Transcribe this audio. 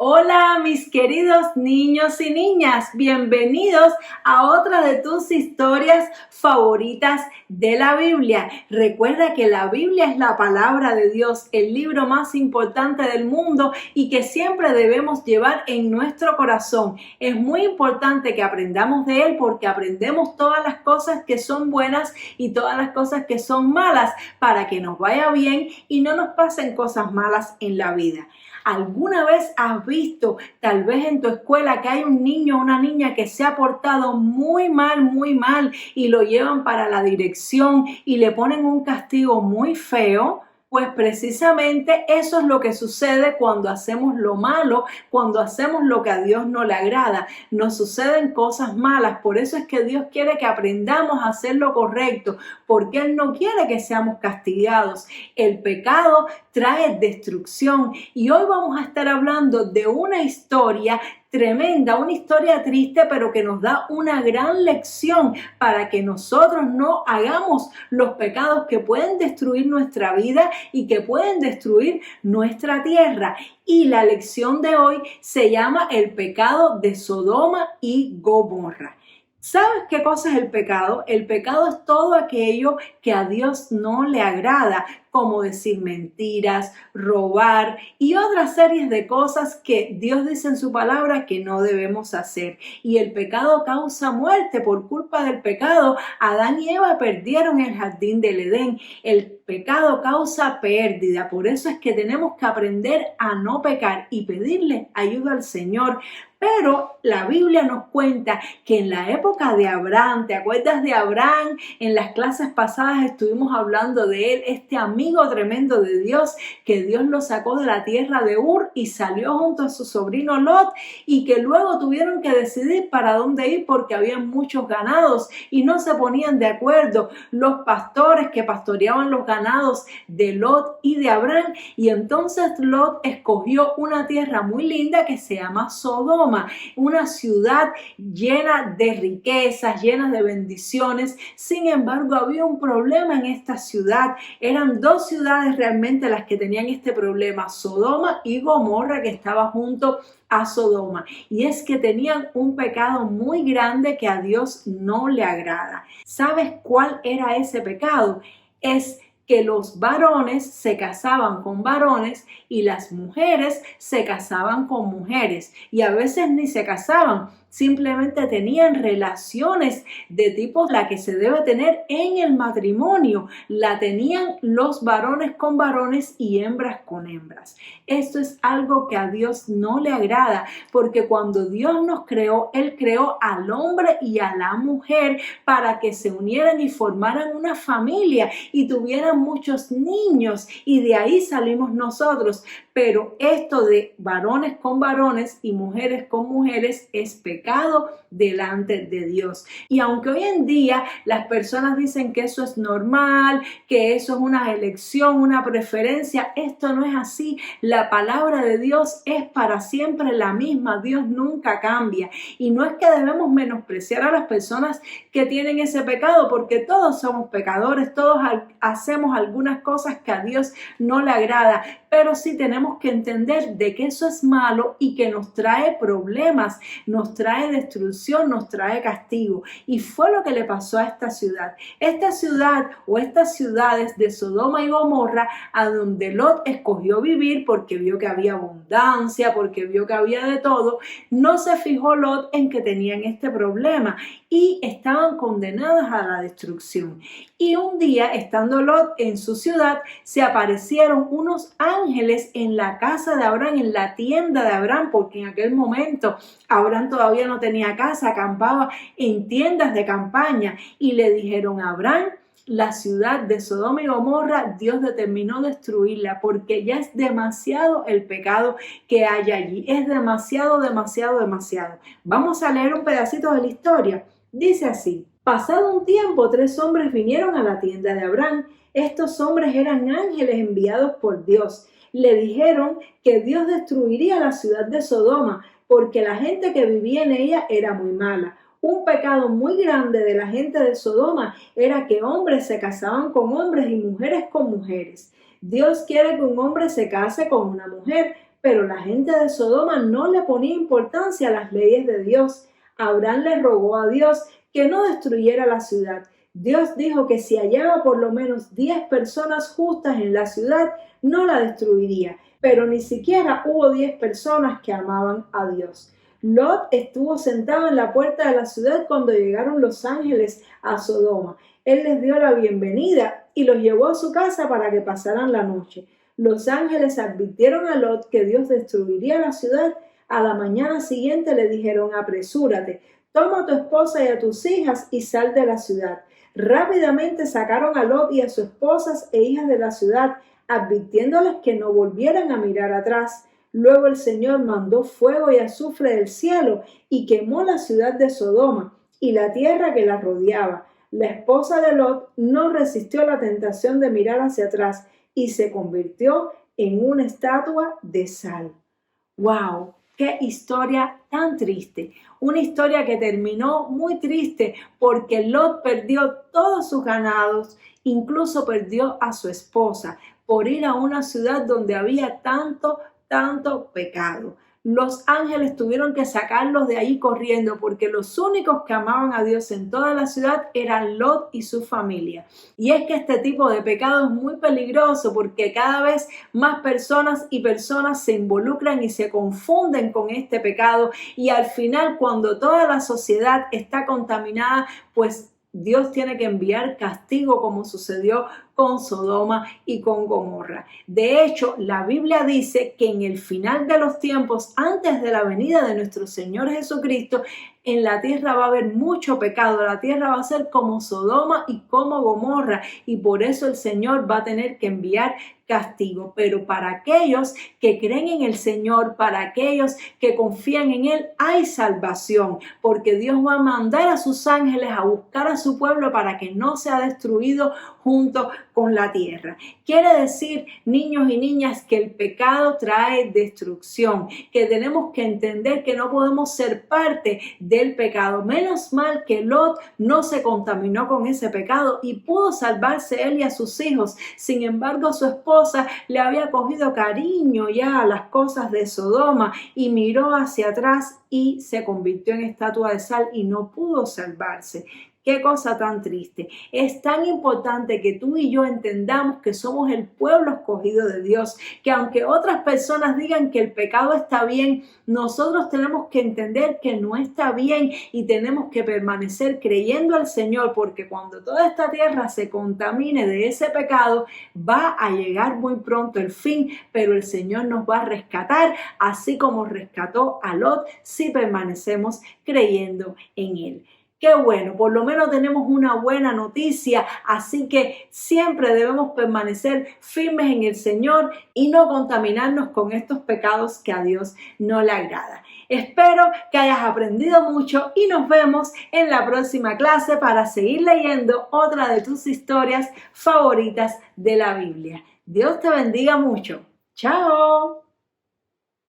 Hola mis queridos niños y niñas, bienvenidos a otra de tus historias favoritas de la Biblia. Recuerda que la Biblia es la palabra de Dios, el libro más importante del mundo y que siempre debemos llevar en nuestro corazón. Es muy importante que aprendamos de él porque aprendemos todas las cosas que son buenas y todas las cosas que son malas para que nos vaya bien y no nos pasen cosas malas en la vida. ¿Alguna vez has visto, tal vez en tu escuela, que hay un niño o una niña que se ha portado muy mal y lo llevan para la dirección y le ponen un castigo muy feo? Pues precisamente eso es lo que sucede cuando hacemos lo malo, cuando hacemos lo que a Dios no le agrada. Nos suceden cosas malas, por eso es que Dios quiere que aprendamos a hacer lo correcto, porque Él no quiere que seamos castigados. El pecado trae destrucción y hoy vamos a estar hablando de una historia tremenda, una historia triste, pero que nos da una gran lección para que nosotros no hagamos los pecados que pueden destruir nuestra vida y que pueden destruir nuestra tierra. Y la lección de hoy se llama el pecado de Sodoma y Gomorra. ¿Sabes qué cosa es el pecado? El pecado es todo aquello que a Dios no le agrada, como decir mentiras, robar y otras series de cosas que Dios dice en su palabra que no debemos hacer. Y el pecado causa muerte. Por culpa del pecado, Adán y Eva perdieron el jardín del Edén. El pecado causa pérdida. Por eso es que tenemos que aprender a no pecar y pedirle ayuda al Señor. Pero la Biblia nos cuenta que en la época de Abraham, ¿te acuerdas de Abraham? En las clases pasadas estuvimos hablando de él, este amigo tremendo de Dios, que Dios lo sacó de la tierra de Ur y salió junto a su sobrino Lot y que luego tuvieron que decidir para dónde ir porque había muchos ganados y no se ponían de acuerdo los pastores que pastoreaban los ganados de Lot y de Abraham, y entonces Lot escogió una tierra muy linda que se llama Sodoma, una ciudad llena de riquezas, llena de bendiciones. Sin embargo, había un problema en esta ciudad. Eran dos ciudades realmente las que tenían este problema, Sodoma y Gomorra, que estaba junto a Sodoma. Y es que tenían un pecado muy grande que a Dios no le agrada. ¿Sabes cuál era ese pecado? Es que los varones se casaban con varones y las mujeres se casaban con mujeres, y a veces ni se casaban, simplemente tenían relaciones de tipo la que se debe tener en el matrimonio, la tenían los varones con varones y hembras con hembras. Esto es algo que a Dios no le agrada, porque cuando Dios nos creó, Él creó al hombre y a la mujer para que se unieran y formaran una familia y tuvieran muchos niños, y de ahí salimos nosotros. Pero esto de varones con varones y mujeres con mujeres es pecado delante de Dios. Y aunque hoy en día las personas dicen que eso es normal, que eso es una elección, una preferencia, esto no es así. La palabra de Dios es para siempre la misma. Dios nunca cambia. Y no es que debemos menospreciar a las personas que tienen ese pecado, porque todos somos pecadores, todos hacemos algunas cosas que a Dios no le agrada, pero sí tenemos que entender de que eso es malo y que nos trae problemas, nos trae destrucción, nos trae castigo. Y fue lo que le pasó a esta ciudad. Esta ciudad o estas ciudades de Sodoma y Gomorra, a donde Lot escogió vivir porque vio que había abundancia, porque vio que había de todo, no se fijó Lot en que tenían este problema y estaban condenadas a la destrucción. Y un día, estando Lot en su ciudad, se aparecieron unos ángeles en la casa de Abraham, en la tienda de Abraham, porque en aquel momento Abraham todavía no tenía casa, acampaba en tiendas de campaña, y le dijeron a Abraham: la ciudad de Sodoma y Gomorra, Dios determinó destruirla porque ya es demasiado el pecado que hay allí. Es demasiado. Vamos a leer un pedacito de la historia. Dice así: pasado un tiempo, 3 hombres vinieron a la tienda de Abraham. Estos hombres eran ángeles enviados por Dios. Le dijeron que Dios destruiría la ciudad de Sodoma porque la gente que vivía en ella era muy mala. Un pecado muy grande de la gente de Sodoma era que hombres se casaban con hombres y mujeres con mujeres. Dios quiere que un hombre se case con una mujer, pero la gente de Sodoma no le ponía importancia a las leyes de Dios. Abraham le rogó a Dios que no destruyera la ciudad. Dios dijo que si hallaba por lo menos 10 personas justas en la ciudad, no la destruiría, pero ni siquiera hubo 10 personas que amaban a Dios. Lot estuvo sentado en la puerta de la ciudad cuando llegaron los ángeles a Sodoma. Él les dio la bienvenida y los llevó a su casa para que pasaran la noche. Los ángeles advirtieron a Lot que Dios destruiría la ciudad. A la mañana siguiente le dijeron: apresúrate, toma a tu esposa y a tus hijas y sal de la ciudad. Rápidamente sacaron a Lot y a sus esposas e hijas de la ciudad, advirtiéndoles que no volvieran a mirar atrás. Luego el Señor mandó fuego y azufre del cielo y quemó la ciudad de Sodoma y la tierra que la rodeaba. La esposa de Lot no resistió la tentación de mirar hacia atrás y se convirtió en una estatua de sal. ¡Wow! ¡Qué historia tan triste! Una historia que terminó muy triste porque Lot perdió todos sus ganados, incluso perdió a su esposa por ir a una ciudad donde había tanto pecado. Los ángeles tuvieron que sacarlos de ahí corriendo porque los únicos que amaban a Dios en toda la ciudad eran Lot y su familia. Y es que este tipo de pecado es muy peligroso porque cada vez más personas se involucran y se confunden con este pecado, y al final, cuando toda la sociedad está contaminada, pues Dios tiene que enviar castigo, como sucedió con Sodoma y con Gomorra. De hecho, la Biblia dice que en el final de los tiempos, antes de la venida de nuestro Señor Jesucristo, en la tierra va a haber mucho pecado. La tierra va a ser como Sodoma y como Gomorra, y por eso el Señor va a tener que enviar castigo. Pero para aquellos que creen en el Señor, para aquellos que confían en Él, hay salvación, porque Dios va a mandar a sus ángeles a buscar a su pueblo para que no sea destruido junto con la tierra. Quiere decir, niños y niñas, que el pecado trae destrucción, que tenemos que entender que no podemos ser parte del pecado. Menos mal que Lot no se contaminó con ese pecado y pudo salvarse él y a sus hijos. Sin embargo, su esposa le había cogido cariño ya a las cosas de Sodoma y miró hacia atrás y se convirtió en estatua de sal y no pudo salvarse. Qué cosa tan triste. Es tan importante que tú y yo entendamos que somos el pueblo escogido de Dios, que aunque otras personas digan que el pecado está bien, nosotros tenemos que entender que no está bien y tenemos que permanecer creyendo al Señor, porque cuando toda esta tierra se contamine de ese pecado, va a llegar muy pronto el fin, pero el Señor nos va a rescatar, así como rescató a Lot, si permanecemos creyendo en Él. Qué bueno, por lo menos tenemos una buena noticia, así que siempre debemos permanecer firmes en el Señor y no contaminarnos con estos pecados que a Dios no le agrada. Espero que hayas aprendido mucho y nos vemos en la próxima clase para seguir leyendo otra de tus historias favoritas de la Biblia. Dios te bendiga mucho. ¡Chao!